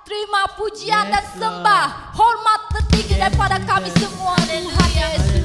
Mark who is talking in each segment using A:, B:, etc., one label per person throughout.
A: terima pujian dan sembah, hormat tertinggi daripada kami semua, Tuhan Yesus.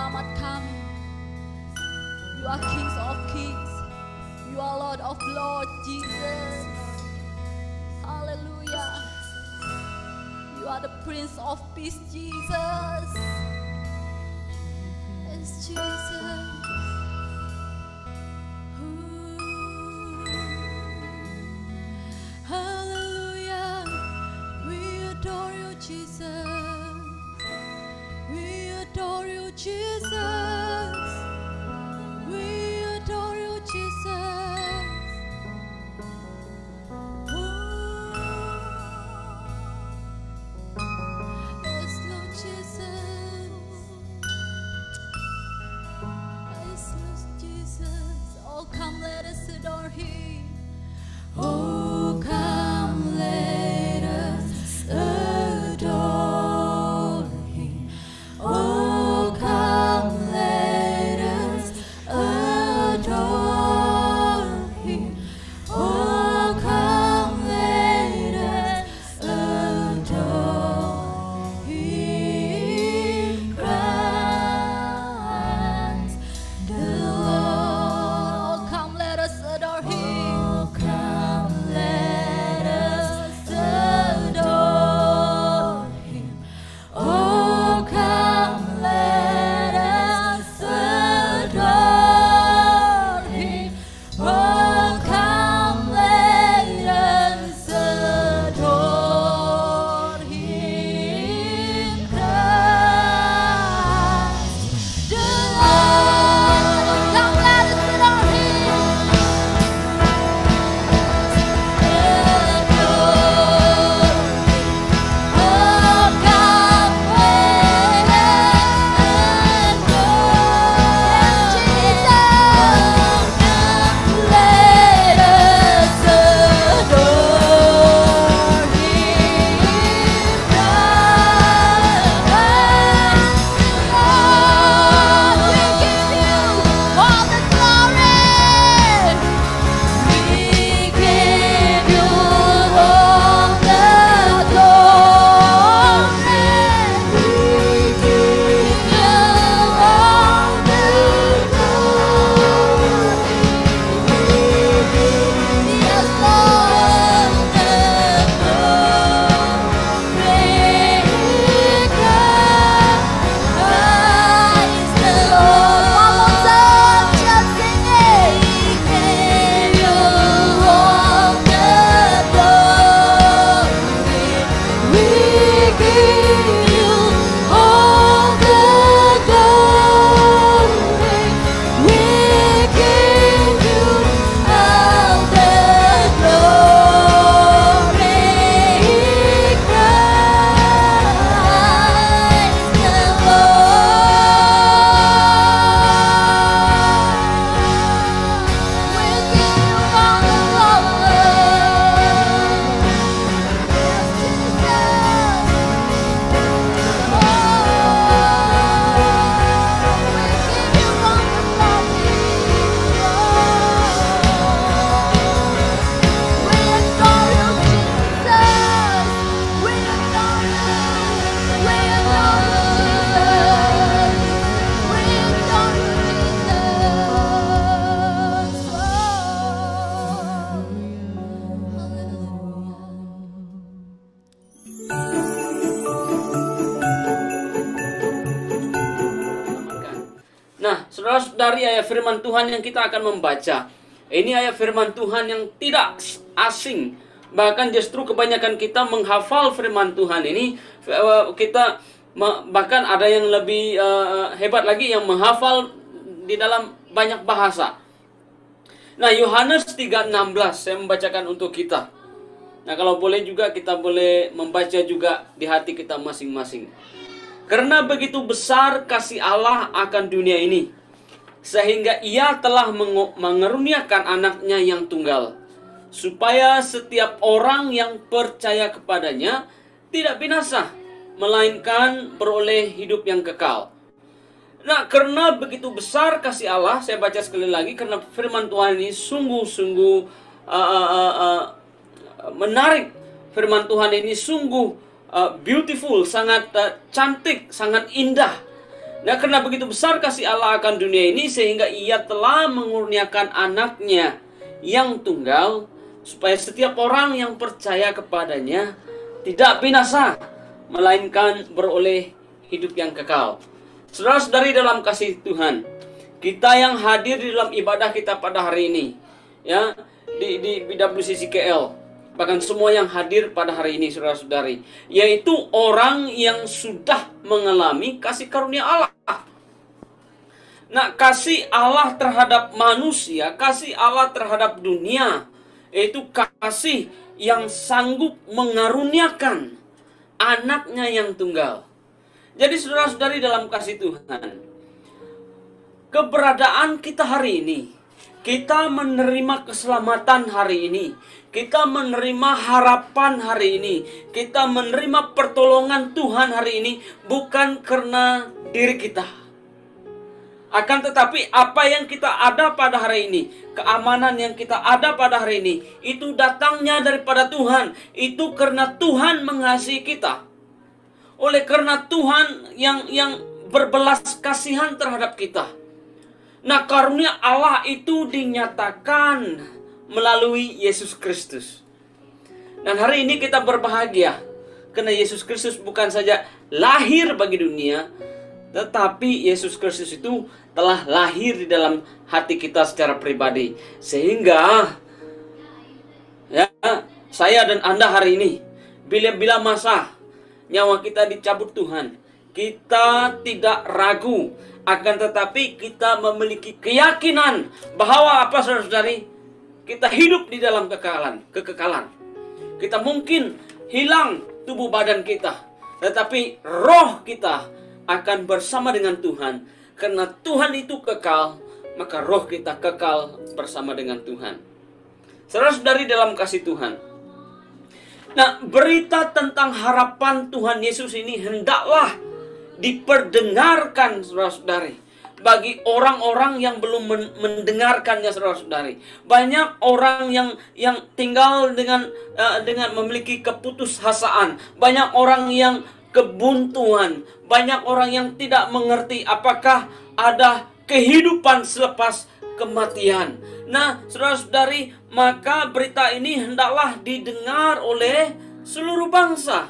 A: Selamat kami. You are Kings of Kings. You are Lord of Lords, Jesus. Hallelujah. You are the Prince of Peace, Jesus. Yes, Jesus. Hallelujah. We adore you, Jesus. We adore you, Jesus. We adore you, Jesus. Yes, Lord Jesus. Yes, Lord Jesus. Oh, come, let us adore Him. Oh, come, let us adore Him. Oh, come, let us adore Him. Oh, come, let us adore Him, Christ the Lord. Oh, come, let us adore Him. Oh, come, let us adore Him. Oh, come, let us adore Him. Oh, come, let us adore Him, Christ the Lord. Come, let us adore Him.
B: Nah, saudara-saudari, ayat firman Tuhan yang kita akan membaca, ini ayat firman Tuhan yang tidak asing. Bahkan justru kebanyakan kita menghafal firman Tuhan ini. Kita bahkan ada yang lebih hebat lagi, yang menghafal di dalam banyak bahasa. Nah, Yohanes 3:16 saya membacakan untuk kita. Nah, kalau boleh juga kita boleh membaca juga di hati kita masing-masing. Karena begitu besar kasih Allah akan dunia ini, sehingga Ia telah mengeruniakan anaknya yang tunggal, supaya setiap orang yang percaya kepadanya tidak binasa, melainkan beroleh hidup yang kekal. Nah, karena begitu besar kasih Allah, saya baca sekali lagi, karena firman Tuhan ini sungguh-sungguh menarik. Firman Tuhan ini sungguh beautiful, sangat cantik, sangat indah. Nah, karena begitu besar kasih Allah akan dunia ini, sehingga ia telah mengurniakan anaknya yang tunggal, supaya setiap orang yang percaya kepadanya tidak binasa, melainkan beroleh hidup yang kekal. Saudara-saudari dalam kasih Tuhan, kita yang hadir di dalam ibadah kita pada hari ini, ya, di BWCCKL, bahkan semua yang hadir pada hari ini, saudara-saudari, yaitu orang yang sudah mengalami kasih karunia Allah. Nah, kasih Allah terhadap manusia, kasih Allah terhadap dunia, yaitu kasih yang sanggup mengaruniakan anaknya yang tunggal. Jadi saudara-saudari dalam kasih Tuhan, keberadaan kita hari ini, kita menerima keselamatan hari ini, kita menerima harapan hari ini, kita menerima pertolongan Tuhan hari ini, bukan karena diri kita. Akan tetapi apa yang kita ada pada hari ini, keamanan yang kita ada pada hari ini, itu datangnya daripada Tuhan. Itu karena Tuhan mengasihi kita. Oleh karena Tuhan yang berbelas kasihan terhadap kita. Nah, karunia Allah itu dinyatakan melalui Yesus Kristus. Dan hari ini kita berbahagia karena Yesus Kristus bukan saja lahir bagi dunia, tetapi Yesus Kristus itu telah lahir di dalam hati kita secara pribadi. Sehingga ya, saya dan Anda hari ini, bila masa nyawa kita dicabut Tuhan, kita tidak ragu, akan tetapi kita memiliki keyakinan bahwa apa, saudara-saudari, kita hidup di dalam kekekalan. Kita mungkin hilang tubuh badan kita, tetapi roh kita akan bersama dengan Tuhan. Karena Tuhan itu kekal, maka roh kita kekal bersama dengan Tuhan. Saudara-saudari dalam kasih Tuhan, nah, berita tentang harapan Tuhan Yesus ini hendaklah diperdengarkan, saudara-saudari, bagi orang-orang yang belum mendengarkannya, saudara-saudari. Banyak orang yang tinggal dengan memiliki keputusasaan. Banyak orang yang kebuntuan. Banyak orang yang tidak mengerti apakah ada kehidupan selepas kematian. Nah, saudara-saudari, maka berita ini hendaklah didengar oleh seluruh bangsa.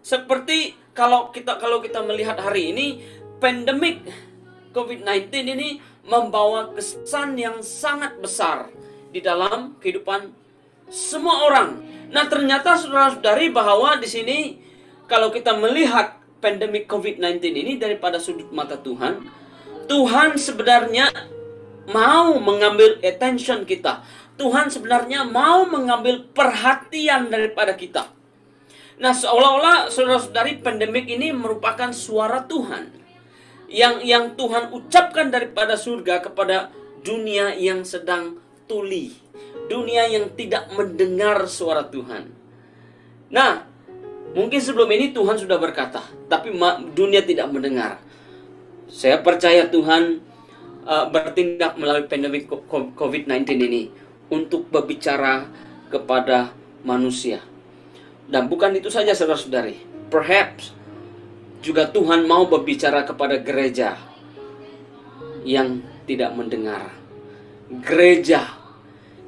B: Seperti kalau kita melihat hari ini, pandemik COVID-19 ini membawa kesan yang sangat besar di dalam kehidupan semua orang. Nah, ternyata saudara-saudari bahwa di sini kalau kita melihat pandemik COVID-19 ini daripada sudut mata Tuhan, Tuhan sebenarnya mau mengambil attention kita. Tuhan sebenarnya mau mengambil perhatian daripada kita. Nah, seolah-olah saudara-saudari, pandemik ini merupakan suara Tuhan yang Tuhan ucapkan daripada surga kepada dunia yang sedang tuli, dunia yang tidak mendengar suara Tuhan. Nah, mungkin sebelum ini Tuhan sudah berkata, tapi dunia tidak mendengar. Saya percaya Tuhan bertindak melalui pandemik COVID-19 ini untuk berbicara kepada manusia. Dan bukan itu saja, saudara-saudari. Perhaps juga Tuhan mau berbicara kepada gereja yang tidak mendengar. Gereja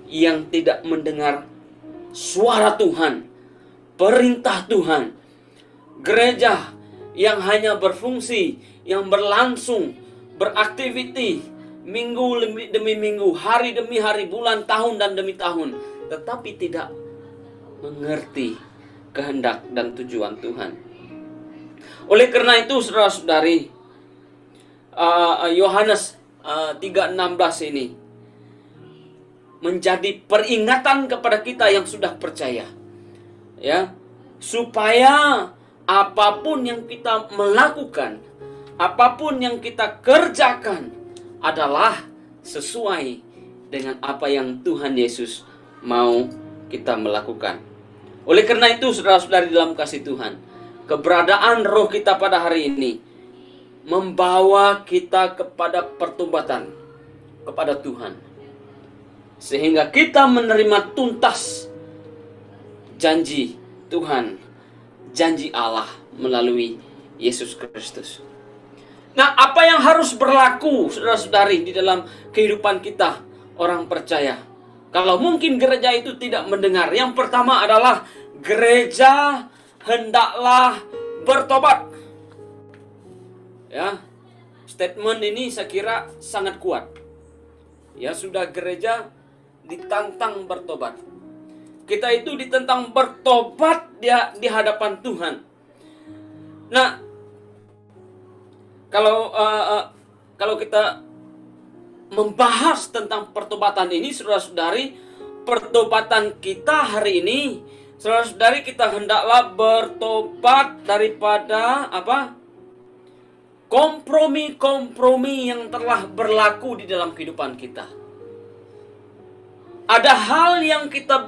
B: yang tidak mendengar suara Tuhan, perintah Tuhan. Gereja yang hanya berfungsi, yang berlangsung, beraktiviti minggu demi minggu, hari demi hari, bulan, tahun dan demi tahun, tetapi tidak mengerti kehendak dan tujuan Tuhan. Oleh karena itu, saudara-saudari, Yohanes 3:16 ini menjadi peringatan kepada kita yang sudah percaya, ya, supaya apapun yang kita melakukan, apapun yang kita kerjakan adalah sesuai dengan apa yang Tuhan Yesus mau kita melakukan. Oleh karena itu, saudara-saudari dalam kasih Tuhan, keberadaan roh kita pada hari ini membawa kita kepada pertobatan kepada Tuhan, sehingga kita menerima tuntas janji Tuhan, janji Allah melalui Yesus Kristus. Nah, apa yang harus berlaku, saudara-saudari, di dalam kehidupan kita, orang percaya? Kalau mungkin gereja itu tidak mendengar, yang pertama adalah gereja hendaklah bertobat. Ya, statement ini saya kira sangat kuat. Ya, sudah gereja ditantang bertobat. Kita itu ditentang bertobat di hadapan Tuhan. Nah, kalau kita membahas tentang pertobatan ini, saudara-saudari, pertobatan kita hari ini, saudara-saudari, kita hendaklah bertobat daripada apa? Kompromi-kompromi yang telah berlaku di dalam kehidupan kita. Ada hal yang kita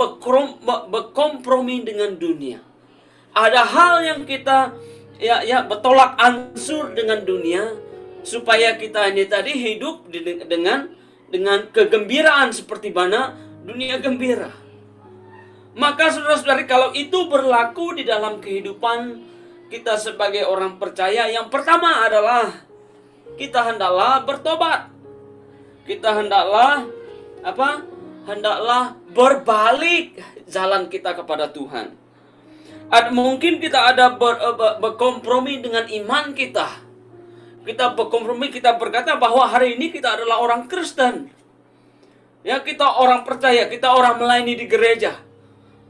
B: berkompromi dengan dunia. Ada hal yang kita bertolak ansur dengan dunia, supaya kita ini tadi hidup dengan kegembiraan seperti mana dunia gembira. Maka saudara-saudari, kalau itu berlaku di dalam kehidupan kita sebagai orang percaya, yang pertama adalah kita hendaklah bertobat. Kita hendaklah apa? Hendaklah berbalik jalan kita kepada Tuhan. Mungkin kita ada berkompromi dengan iman kita. Kita berkompromi, kita berkata bahwa hari ini kita adalah orang Kristen. Ya, kita orang percaya, kita orang melayani di gereja.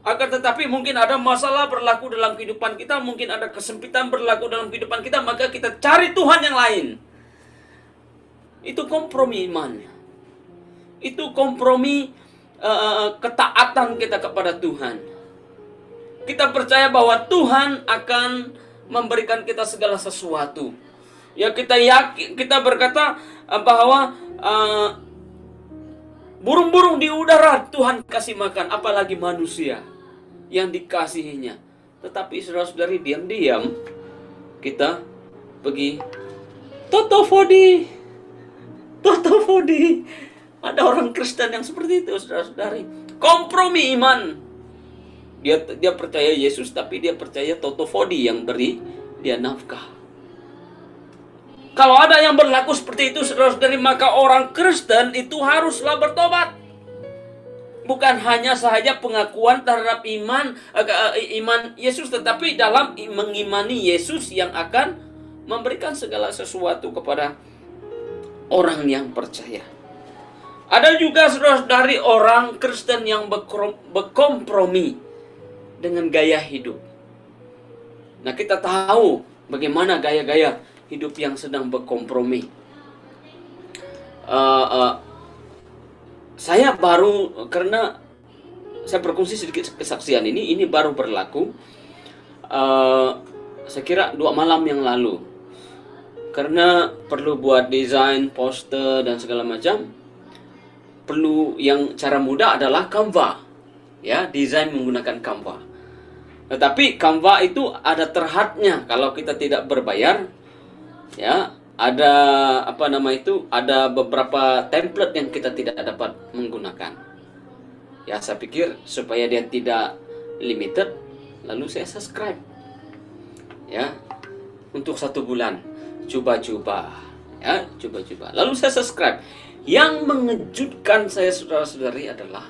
B: Akan tetapi mungkin ada masalah berlaku dalam kehidupan kita, mungkin ada kesempitan berlaku dalam kehidupan kita, maka kita cari Tuhan yang lain. Itu kompromi iman. Itu kompromi ketaatan kita kepada Tuhan. Kita percaya bahwa Tuhan akan memberikan kita segala sesuatu. Ya, kita yakin, kita berkata bahwa burung-burung di udara Tuhan kasih makan, apalagi manusia yang dikasihinya. Tetapi saudara-saudari, diam-diam kita pergi totofodi. Ada orang Kristen yang seperti itu, saudara-saudari. Kompromi iman. Dia percaya Yesus, tapi dia percaya totofodi yang beri dia nafkah. Kalau ada yang berlaku seperti itu, saudara-saudari, maka orang Kristen itu haruslah bertobat. Bukan hanya saja pengakuan terhadap iman Yesus, tetapi dalam mengimani Yesus yang akan memberikan segala sesuatu kepada orang yang percaya. Ada juga, saudara-saudari, orang Kristen yang berkompromi dengan gaya hidup. Nah, kita tahu bagaimana gaya-gaya hidup yang sedang berkompromi. Saya baru, karena saya berkongsi sedikit kesaksian ini baru berlaku, saya kira 2 malam yang lalu. Karena perlu buat desain, poster, dan segala macam. Perlu yang cara mudah adalah Canva. Ya, desain menggunakan Canva. Tetapi Canva itu ada terhadnya kalau kita tidak berbayar. Ya, ada ada beberapa template yang kita tidak dapat menggunakan. Ya, saya pikir supaya dia tidak limited, lalu saya subscribe. Ya, untuk 1 bulan. Coba-coba. Ya, coba-coba. Lalu saya subscribe. Yang mengejutkan saya, saudara-saudari, adalah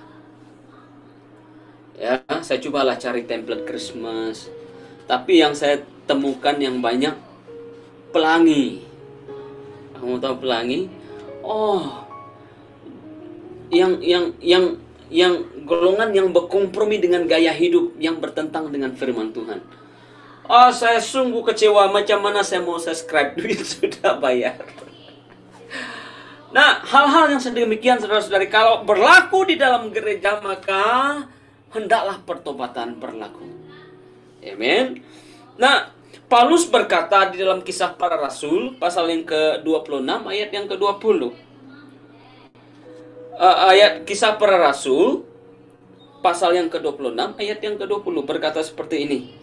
B: ya, saya cobalah cari template Christmas, tapi yang saya temukan yang banyak pelangi. Kamu tahu pelangi? Oh, yang golongan yang berkompromi dengan gaya hidup yang bertentang dengan firman Tuhan. Oh, saya sungguh kecewa. Macam mana saya mau subscribe, duit sudah bayar. Nah, hal-hal yang sedemikian, saudara-saudari, kalau berlaku di dalam gereja, maka hendaklah pertobatan berlaku. Amin. Nah, Paulus berkata di dalam Kisah Para Rasul pasal yang ke-26 ayat yang ke-20. Ayat Kisah Para Rasul pasal yang ke-26 ayat yang ke-20 berkata seperti ini.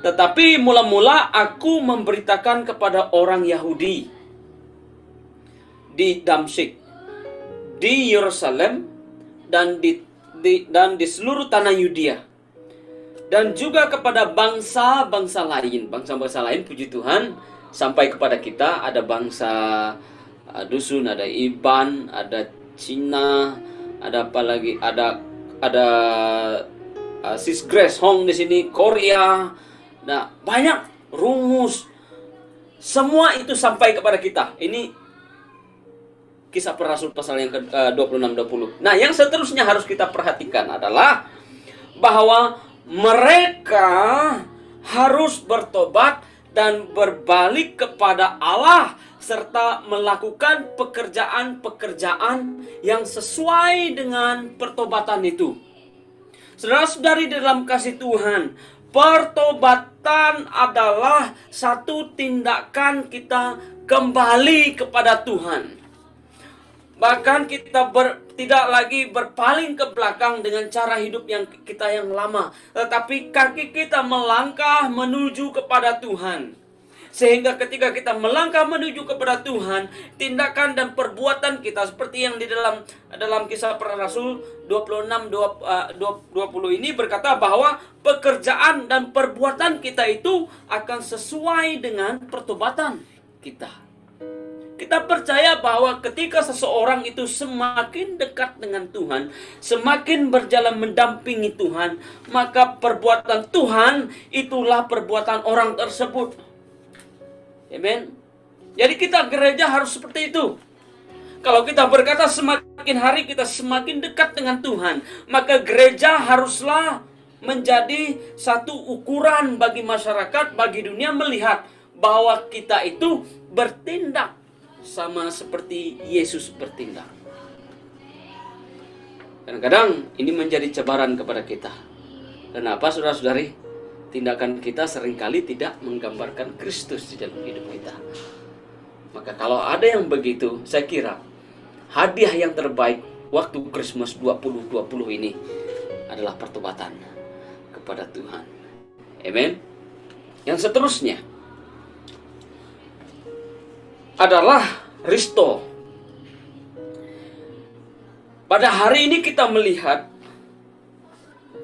B: Tetapi mula-mula aku memberitakan kepada orang Yahudi di Damsyik, di Yerusalem, dan di seluruh tanah Yudea, dan juga kepada bangsa-bangsa lain, puji Tuhan, sampai kepada kita. Ada bangsa dusun, ada Iban, ada Cina, ada apa lagi? Ada Sis Grace Hong di sini, Korea. Nah, banyak rumus. Semua itu sampai kepada kita. Ini Kisah Para Rasul pasal yang ke-26-20. Nah, yang seterusnya harus kita perhatikan adalah bahwa mereka harus bertobat dan berbalik kepada Allah serta melakukan pekerjaan-pekerjaan yang sesuai dengan pertobatan itu. Saudara-saudari dalam kasih Tuhan, pertobatan adalah satu tindakan kita kembali kepada Tuhan. Bahkan kita tidak lagi berpaling ke belakang dengan cara hidup kita yang lama. Tetapi kaki kita melangkah menuju kepada Tuhan. Sehingga ketika kita melangkah menuju kepada Tuhan, tindakan dan perbuatan kita seperti yang di dalam Kisah Para Rasul 26-20 ini berkata bahwa pekerjaan dan perbuatan kita itu akan sesuai dengan pertobatan kita. Kita percaya bahwa ketika seseorang itu semakin dekat dengan Tuhan, semakin berjalan mendampingi Tuhan, maka perbuatan Tuhan itulah perbuatan orang tersebut. Amen. Jadi kita gereja harus seperti itu. Kalau kita berkata semakin hari kita semakin dekat dengan Tuhan, maka gereja haruslah menjadi satu ukuran bagi masyarakat, bagi dunia melihat bahwa kita itu bertindak sama seperti Yesus bertindak. Kadang-kadang ini menjadi cabaran kepada kita. Kenapa, saudara-saudari? Tindakan kita seringkali tidak menggambarkan Kristus di dalam hidup kita. Maka kalau ada yang begitu, saya kira hadiah yang terbaik waktu Christmas 2020 ini adalah pertobatan kepada Tuhan. Amen. Yang seterusnya adalah restore. Pada hari ini kita melihat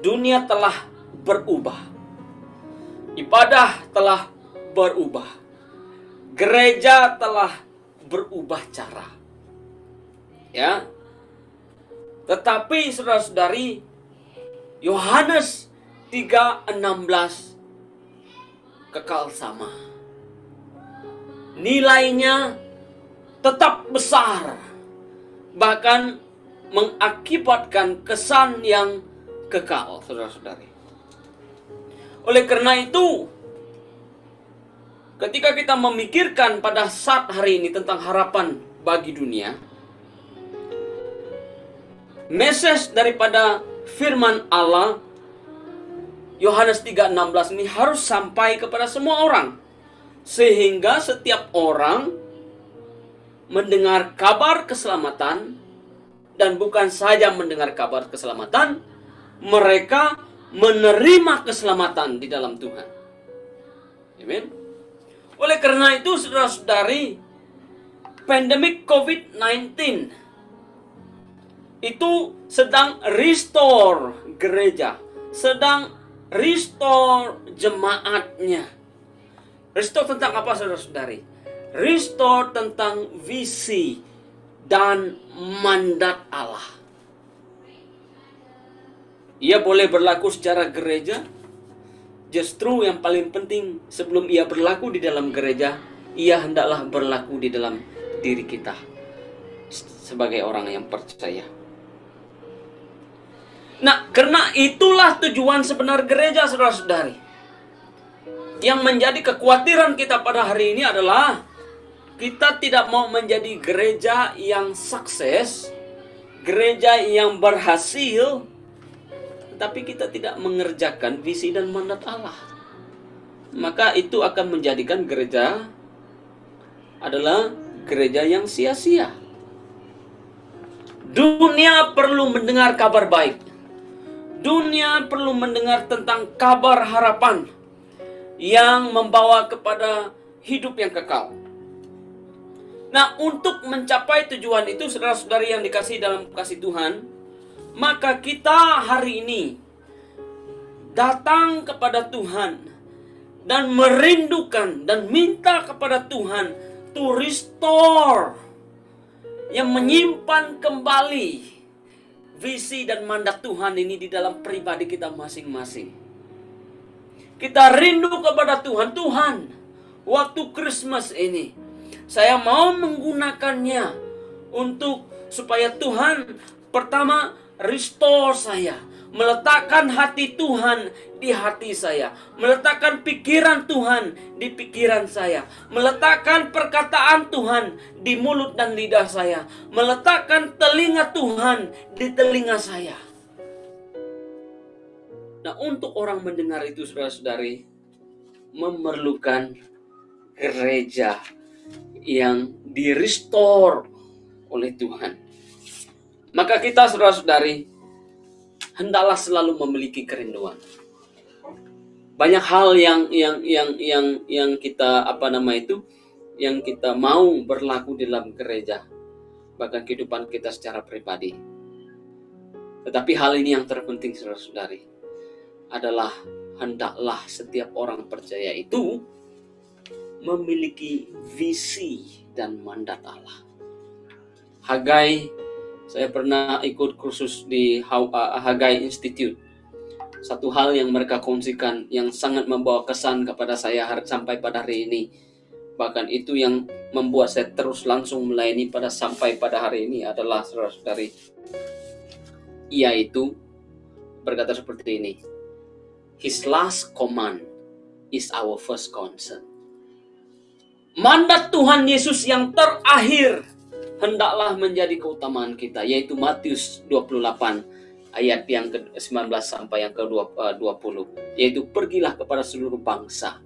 B: dunia telah berubah. Ibadah telah berubah. Gereja telah berubah cara. Ya. Tetapi saudara-saudari, Yohanes 3:16 kekal sama. Nilainya tetap besar, bahkan mengakibatkan kesan yang kekal, saudara-saudari. Oleh karena itu, ketika kita memikirkan pada saat hari ini tentang harapan bagi dunia, message daripada firman Allah Yohanes 3:16 ini harus sampai kepada semua orang. Sehingga setiap orang mendengar kabar keselamatan, dan bukan saja mendengar kabar keselamatan, mereka menerima keselamatan di dalam Tuhan. Amin. Oleh karena itu, saudara-saudari, pandemik COVID-19 itu sedang restore gereja, sedang restore jemaatnya. Restore tentang apa, saudara-saudari? Restore tentang visi dan mandat Allah. Ia boleh berlaku secara gereja. Justru yang paling penting, sebelum ia berlaku di dalam gereja, ia hendaklah berlaku di dalam diri kita sebagai orang yang percaya. Nah, karena itulah tujuan sebenar gereja, saudara-saudari. Yang menjadi kekhawatiran kita pada hari ini adalah kita tidak mau menjadi gereja yang sukses, gereja yang berhasil, tapi kita tidak mengerjakan visi dan mandat Allah. Maka itu akan menjadikan gereja adalah gereja yang sia-sia. Dunia perlu mendengar kabar baik. Dunia perlu mendengar tentang kabar harapan yang membawa kepada hidup yang kekal. Nah, untuk mencapai tujuan itu, saudara-saudari yang dikasihi dalam kasih Tuhan, maka kita hari ini datang kepada Tuhan dan merindukan dan minta kepada Tuhan to restore, yang menyimpan kembali visi dan mandat Tuhan ini di dalam pribadi kita masing-masing. Kita rindu kepada Tuhan. Tuhan, waktu Christmas ini saya mau menggunakannya untuk supaya Tuhan pertama restore saya, meletakkan hati Tuhan di hati saya, meletakkan pikiran Tuhan di pikiran saya, meletakkan perkataan Tuhan di mulut dan lidah saya, meletakkan telinga Tuhan di telinga saya. Nah, untuk orang mendengar itu, saudara-saudari, memerlukan gereja yang di-restore oleh Tuhan. Maka kita, saudara-saudari, hendaklah selalu memiliki kerinduan. Banyak hal yang kita yang kita mau berlaku dalam gereja, bahkan kehidupan kita secara pribadi. Tetapi hal ini yang terpenting, saudara-saudari, adalah hendaklah setiap orang percaya itu memiliki visi dan mandat Allah. Hagai, saya pernah ikut kursus di Hagai Institute. Satu hal yang mereka kongsikan yang sangat membawa kesan kepada saya sampai pada hari ini. Bahkan itu yang membuat saya terus langsung melayani sampai pada hari ini adalah, saudara-saudari, yaitu berkata seperti ini. His last command is our first concern. Mandat Tuhan Yesus yang terakhir hendaklah menjadi keutamaan kita, yaitu Matius 28 ayat yang ke-19 sampai yang ke-20, yaitu pergilah kepada seluruh bangsa,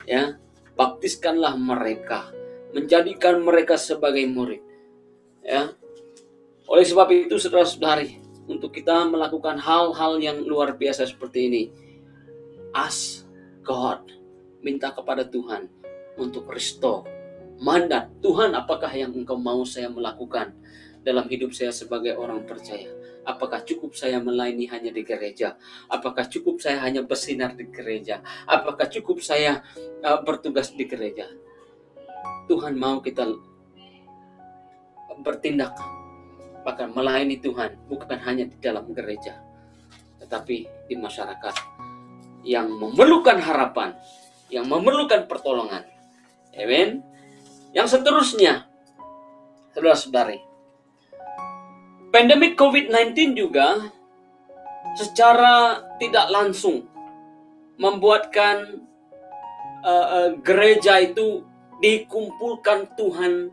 B: ya, baptiskanlah mereka, menjadikan mereka sebagai murid, ya. Oleh sebab itu, saudara-saudari, untuk kita melakukan hal-hal yang luar biasa seperti ini, ask God, minta kepada Tuhan untuk restore mandat. Tuhan, apakah yang Engkau mau saya melakukan dalam hidup saya sebagai orang percaya? Apakah cukup saya melayani hanya di gereja? Apakah cukup saya hanya bersinar di gereja? Apakah cukup saya bertugas di gereja? Tuhan mau kita bertindak, bahkan melayani Tuhan bukan hanya di dalam gereja, tetapi di masyarakat yang memerlukan harapan, yang memerlukan pertolongan. Amen. Yang seterusnya, saudara-saudari, pandemik COVID-19 juga secara tidak langsung membuatkan gereja itu dikumpulkan Tuhan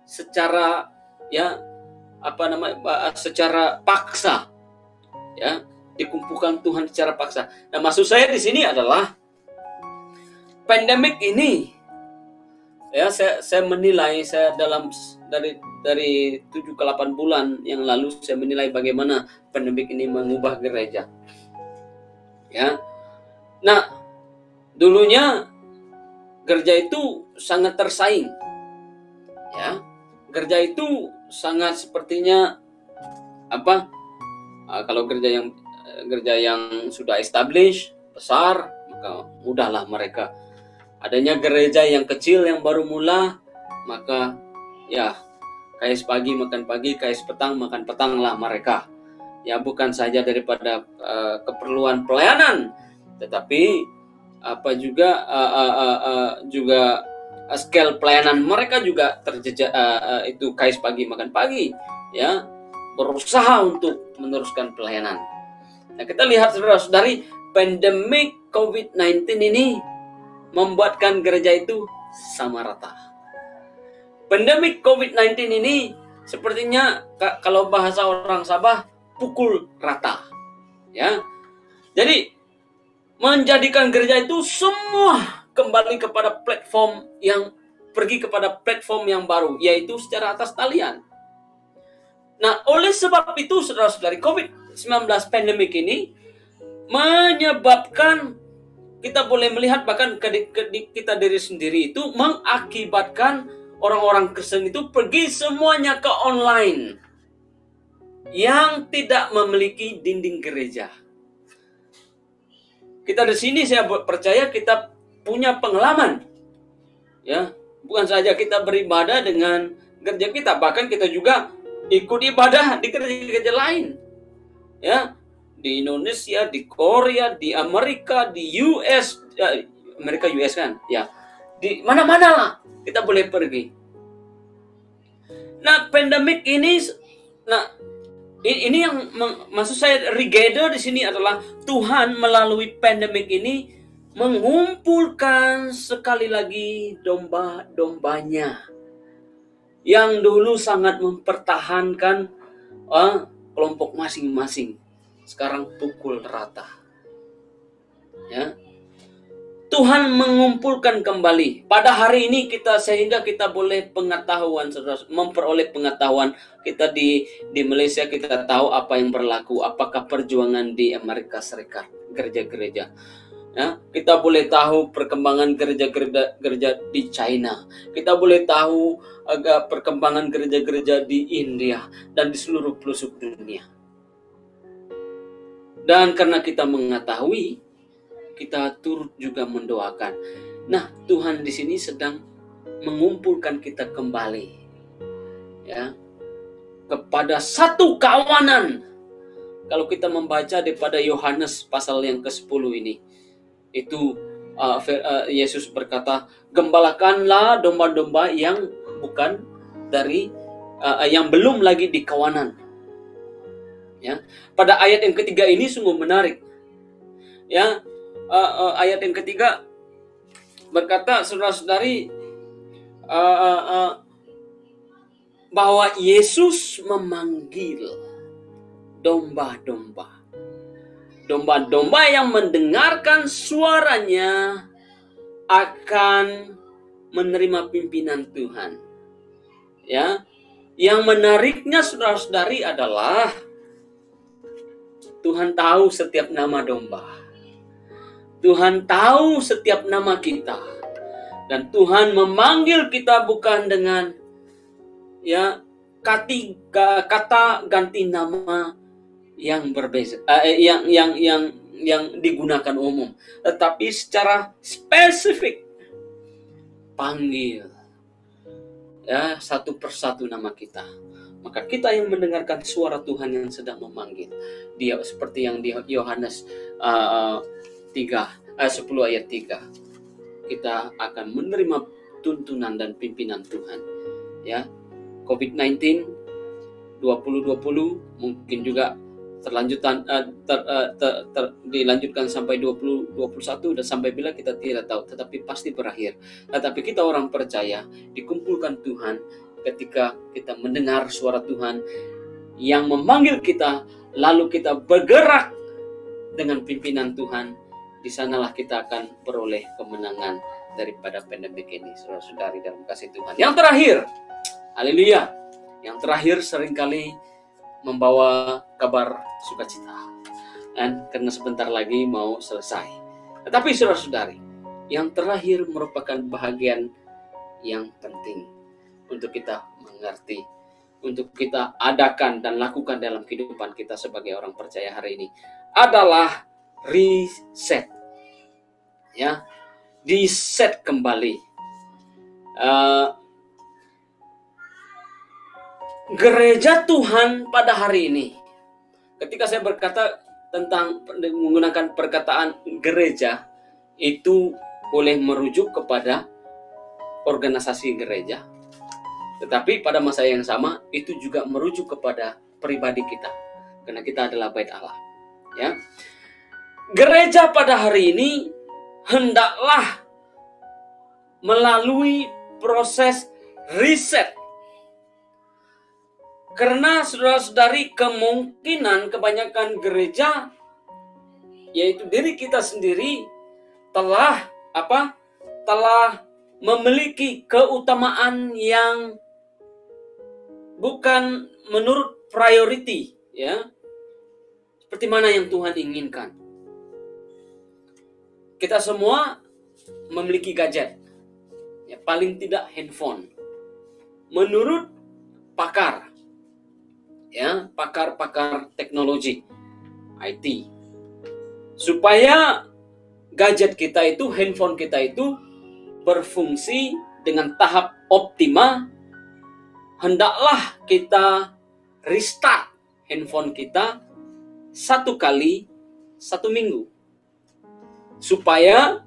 B: secara secara paksa, ya, dikumpulkan Tuhan secara paksa. Nah, maksud saya di sini adalah pandemik ini, ya, saya menilai, saya dari 7 ke 8 bulan yang lalu saya menilai bagaimana pandemik ini mengubah gereja. Ya. Nah, dulunya gereja itu sangat tersaing. Ya. Gereja itu sangat sepertinya kalau gereja yang sudah established, besar, maka mudahlah mereka. Adanya gereja yang kecil yang baru mula, maka ya, KS pagi makan pagi, KS petang makan petang lah mereka. Ya, bukan saja daripada keperluan pelayanan, tetapi juga scale pelayanan mereka juga terjejak, itu KS pagi makan pagi, ya, berusaha untuk meneruskan pelayanan. Nah, kita lihat, saudara-saudari, pandemik COVID-19 ini membuatkan gereja itu sama rata. Pandemik COVID-19 ini sepertinya kalau bahasa orang Sabah, pukul rata. Ya. Jadi menjadikan gereja itu semua kembali kepada pergi kepada platform yang baru, yaitu secara atas talian. Nah, oleh sebab itu, saudara-saudari, COVID-19 pandemik ini menyebabkan kita boleh melihat bahkan kita diri sendiri itu mengakibatkan orang-orang Kristen itu pergi semuanya ke online yang tidak memiliki dinding gereja. Kita di sini, saya percaya kita punya pengalaman. Ya, bukan saja kita beribadah dengan gereja kita, bahkan kita juga ikut ibadah di gereja-gereja lain. Ya, di Indonesia, di Korea, di Amerika, di US, Amerika US kan, ya, di mana-mana lah kita boleh pergi. Nah, pandemik ini, nah ini yang maksud saya regather di sini adalah Tuhan melalui pandemik ini mengumpulkan sekali lagi domba-dombanya yang dulu sangat mempertahankan kelompok masing-masing, sekarang pukul rata. Ya, Tuhan mengumpulkan kembali pada hari ini kita, sehingga kita boleh pengetahuan, memperoleh pengetahuan. Kita di Malaysia kita tahu apa yang berlaku, apakah perjuangan di Amerika Serikat, gereja-gereja. Ya, kita boleh tahu perkembangan gereja-gereja di China. Kita boleh tahu perkembangan gereja-gereja di India dan di seluruh pelosok dunia. Dan karena kita mengetahui, kita turut juga mendoakan. Nah, Tuhan di sini sedang mengumpulkan kita kembali, ya, kepada satu kawanan. Kalau kita membaca daripada Yohanes pasal yang ke-10 ini, itu Yesus berkata, gembalakanlah domba-domba yang bukan dari yang belum lagi di kawanan. Ya, pada ayat yang ketiga ini sungguh menarik. Ya, ayat yang ketiga berkata, saudara-saudari, bahwa Yesus memanggil domba-domba. Domba-domba yang mendengarkan suaranya akan menerima pimpinan Tuhan. Ya, yang menariknya saudara-saudari adalah Tuhan tahu setiap nama domba. Tuhan tahu setiap nama kita. Dan Tuhan memanggil kita bukan dengan kata ganti nama yang berbeza, yang digunakan umum, tetapi secara spesifik panggil, ya, satu persatu nama kita. Maka kita yang mendengarkan suara Tuhan yang sedang memanggil dia, seperti yang di Yohanes 10 ayat 3, kita akan menerima tuntunan dan pimpinan Tuhan. Ya, COVID-19 2020 mungkin juga dilanjutkan sampai 2021 dan sampai bila kita tidak tahu, tetapi pasti berakhir. Tetapi kita orang percaya dikumpulkan Tuhan ketika kita mendengar suara Tuhan yang memanggil kita, lalu kita bergerak dengan pimpinan Tuhan. Di sanalah kita akan beroleh kemenangan daripada pandemik ini, saudara-saudari dalam kasih Tuhan. Yang terakhir, haleluya, yang terakhir seringkali membawa kabar sukacita, dan karena sebentar lagi mau selesai. Tetapi saudara-saudari, yang terakhir merupakan bahagian yang penting untuk kita mengerti, untuk kita adakan dan lakukan dalam kehidupan kita sebagai orang percaya hari ini, adalah reset. Ya, reset kembali. Gereja Tuhan pada hari ini, ketika saya berkata tentang menggunakan perkataan gereja, itu boleh merujuk kepada organisasi gereja, tetapi pada masa yang sama itu juga merujuk kepada pribadi kita, karena kita adalah bait Allah. Ya, gereja pada hari ini hendaklah melalui proses riset. Karena saudara-saudari, kemungkinan kebanyakan gereja, yaitu diri kita sendiri, telah memiliki keutamaan yang bukan menurut priority, ya, seperti mana yang Tuhan inginkan. Kita semua memiliki gadget, ya, paling tidak handphone. Menurut pakar, ya, pakar teknologi IT, supaya gadget kita itu, handphone kita itu berfungsi dengan tahap optima, hendaklah kita restart handphone kita 1 kali 1 minggu supaya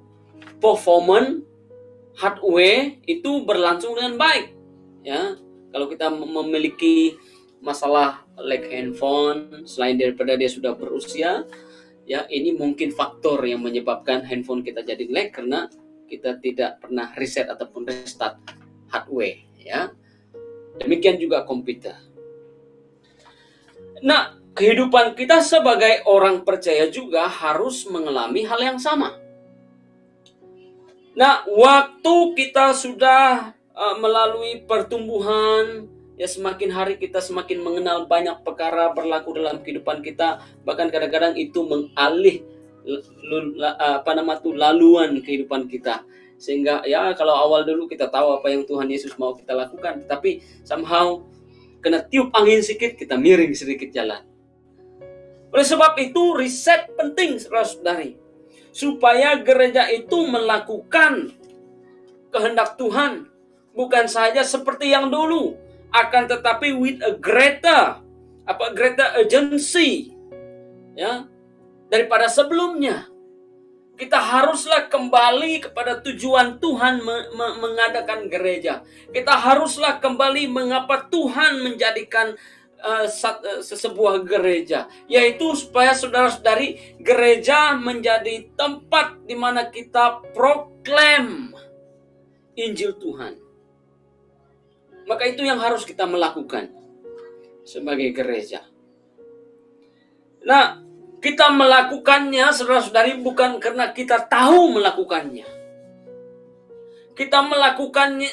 B: performance hardware itu berlangsung dengan baik. Ya, kalau kita memiliki masalah lag handphone selain daripada dia sudah berusia, ya ini mungkin faktor yang menyebabkan handphone kita jadi lag karena kita tidak pernah reset ataupun restart hardware. Ya, demikian juga komputer. Nah, kehidupan kita sebagai orang percaya juga harus mengalami hal yang sama. Nah, waktu kita sudah melalui pertumbuhan, ya semakin hari kita semakin mengenal banyak perkara berlaku dalam kehidupan kita, bahkan kadang-kadang itu mengalih laluan kehidupan kita. Sehingga ya kalau awal dulu kita tahu apa yang Tuhan Yesus mau kita lakukan, tapi somehow kena tiup angin sedikit, kita miring sedikit jalan. Oleh sebab itu riset penting, saudara-saudari, supaya gereja itu melakukan kehendak Tuhan, bukan saja seperti yang dulu, akan tetapi with a greater urgency, ya, daripada sebelumnya. Kita haruslah kembali kepada tujuan Tuhan mengadakan gereja. Kita haruslah kembali mengapa Tuhan menjadikan sebuah gereja, yaitu supaya saudara-saudari, gereja menjadi tempat di mana kita proklaim Injil Tuhan. Maka itu yang harus kita melakukan sebagai gereja. Nah, kita melakukannya, saudara-saudari, bukan karena kita tahu melakukannya. Kita melakukan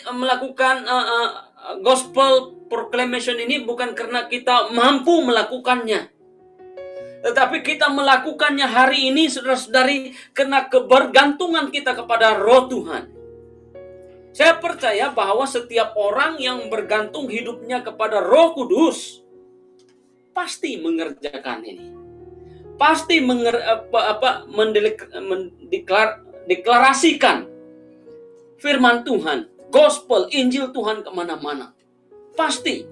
B: gospel proclamation ini bukan karena kita mampu melakukannya. Tetapi kita melakukannya hari ini, saudara-saudari, karena kebergantungan kita kepada Roh Tuhan. Saya percaya bahwa setiap orang yang bergantung hidupnya kepada Roh Kudus pasti mengerjakan ini. Pasti mendeklarasikan firman Tuhan, gospel, Injil Tuhan kemana-mana. Pasti.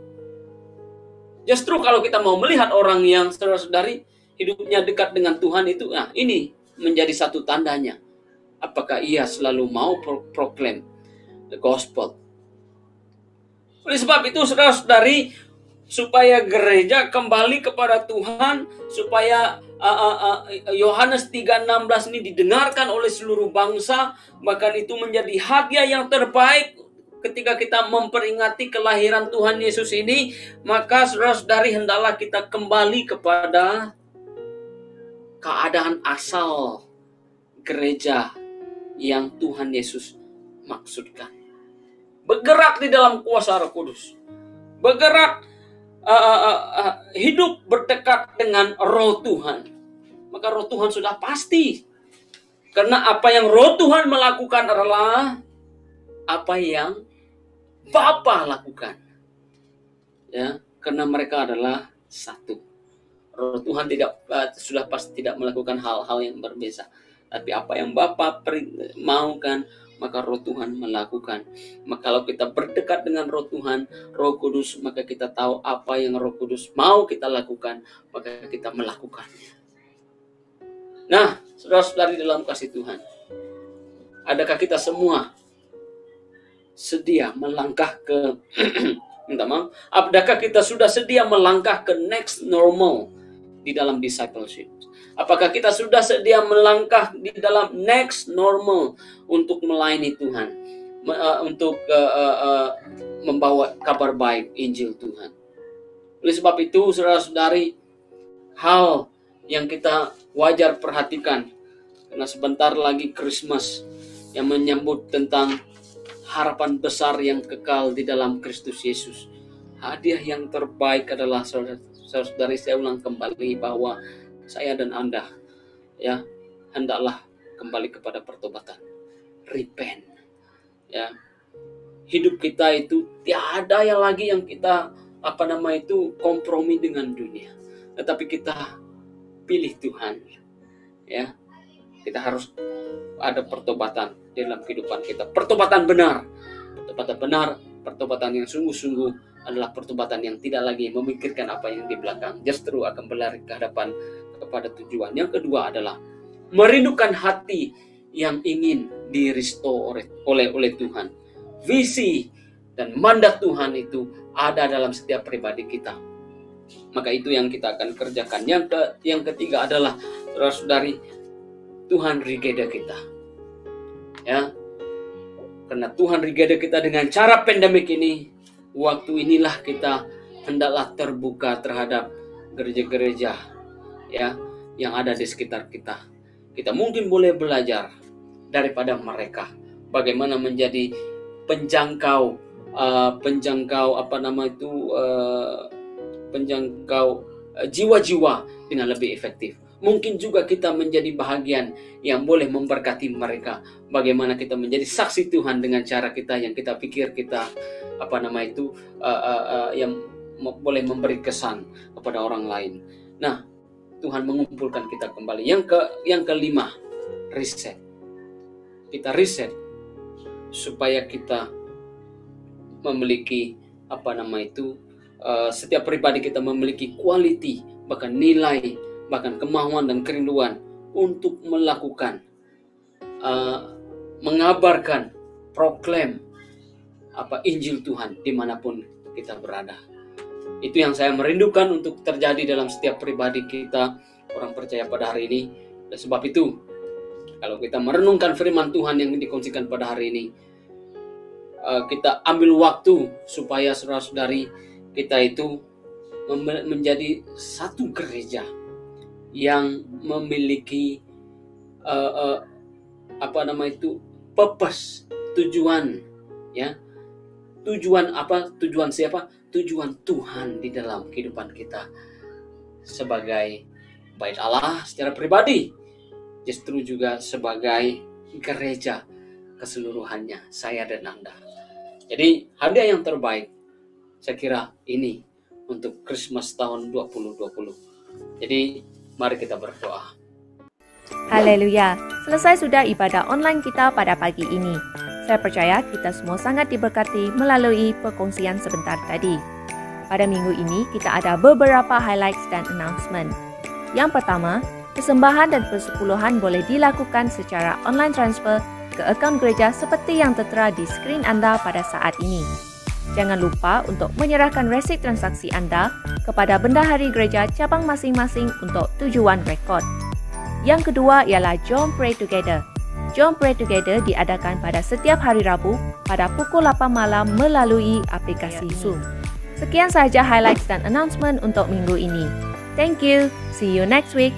B: Justru kalau kita mau melihat orang yang saudara-saudari hidupnya dekat dengan Tuhan itu, nah ini menjadi satu tandanya. Apakah ia selalu mau proklaim the gospel. Oleh sebab itu, saudara-saudari, supaya gereja kembali kepada Tuhan, supaya Yohanes 3:16 ini didengarkan oleh seluruh bangsa, bahkan itu menjadi hadiah yang terbaik ketika kita memperingati kelahiran Tuhan Yesus ini, maka saudara-saudari hendaklah kita kembali kepada keadaan asal gereja yang Tuhan Yesus maksudkan. Bergerak di dalam kuasa Roh Kudus. Bergerak hidup berdekat dengan Roh Tuhan. Maka Roh Tuhan sudah pasti. Karena apa yang Roh Tuhan melakukan adalah apa yang Bapa lakukan. Ya, karena mereka adalah satu. Roh Tuhan sudah pasti tidak melakukan hal-hal yang berbeda. Tapi apa yang Bapa maukan, maka Roh Tuhan melakukan. Maka kalau kita berdekat dengan Roh Tuhan, Roh Kudus, maka kita tahu apa yang Roh Kudus mau kita lakukan, maka kita melakukannya. Nah, saudara-saudari dalam kasih Tuhan, adakah kita semua sedia melangkah ke adakah kita sudah sedia melangkah ke next normal di dalam discipleship? Apakah kita sudah sedia melangkah di dalam next normal untuk melayani Tuhan, untuk membawa kabar baik Injil Tuhan? Oleh sebab itu, saudara-saudari, hal yang kita wajar perhatikan, karena sebentar lagi Christmas yang menyambut tentang harapan besar yang kekal di dalam Kristus Yesus. Hadiah yang terbaik adalah, saudara-saudari, saya ulang kembali bahwa saya dan Anda, ya, hendaklah kembali kepada pertobatan. Repent. Ya. Hidup kita itu tiada yang lagi yang kita kompromi dengan dunia. Tetapi kita pilih Tuhan. Ya. Kita harus ada pertobatan dalam kehidupan kita. Pertobatan benar. Pertobatan benar, pertobatan yang sungguh-sungguh adalah pertobatan yang tidak lagi memikirkan apa yang di belakang, justru akan berlari ke hadapan kepada tujuan. Yang kedua adalah merindukan hati yang ingin di-restore oleh Tuhan. Visi dan mandat Tuhan itu ada dalam setiap pribadi kita. Maka itu yang kita akan kerjakan. Yang ketiga adalah, saudara-saudari, Tuhan regeda kita. Ya. Karena Tuhan regeda kita dengan cara pandemik ini, waktu inilah kita hendaklah terbuka terhadap gereja-gereja ya yang ada di sekitar kita. Kita mungkin boleh belajar daripada mereka bagaimana menjadi penjangkau jiwa-jiwa dengan lebih efektif. Mungkin juga kita menjadi bahagian yang boleh memberkati mereka. Bagaimana kita menjadi saksi Tuhan dengan cara kita yang kita pikir kita yang boleh memberi kesan kepada orang lain. Nah, Tuhan mengumpulkan kita kembali. Yang kelima, riset. Kita riset supaya kita memiliki setiap pribadi kita memiliki quality, bahkan nilai, bahkan kemauan dan kerinduan untuk melakukan, mengabarkan, proklaim Injil Tuhan dimanapun kita berada. Itu yang saya merindukan untuk terjadi dalam setiap pribadi kita, orang percaya pada hari ini. Dan sebab itu, kalau kita merenungkan firman Tuhan yang dikongsikan pada hari ini, kita ambil waktu supaya saudara-saudari kita itu menjadi satu gereja yang memiliki purpose, tujuan, ya. Tujuan siapa? Tujuan Tuhan di dalam kehidupan kita sebagai bait Allah secara pribadi, justru juga sebagai gereja keseluruhannya, saya dan Anda. Jadi hadiah yang terbaik saya kira ini untuk Christmas tahun 2020. Jadi mari kita berdoa.
C: Haleluya, selesai sudah ibadah online kita pada pagi ini. Saya percaya kita semua sangat diberkati melalui perkongsian sebentar tadi. Pada minggu ini kita ada beberapa highlights dan announcement. Yang pertama, persembahan dan persepuluhan boleh dilakukan secara online transfer ke akaun gereja seperti yang tertera di skrin Anda pada saat ini. Jangan lupa untuk menyerahkan resip transaksi Anda kepada bendahari gereja cabang masing-masing untuk tujuan rekod. Yang kedua ialah Jom Pray Together. Jom Pray Together diadakan pada setiap hari Rabu pada pukul 8 malam melalui aplikasi Zoom. Sekian sahaja highlights dan announcement untuk minggu ini. Thank you. See you next week.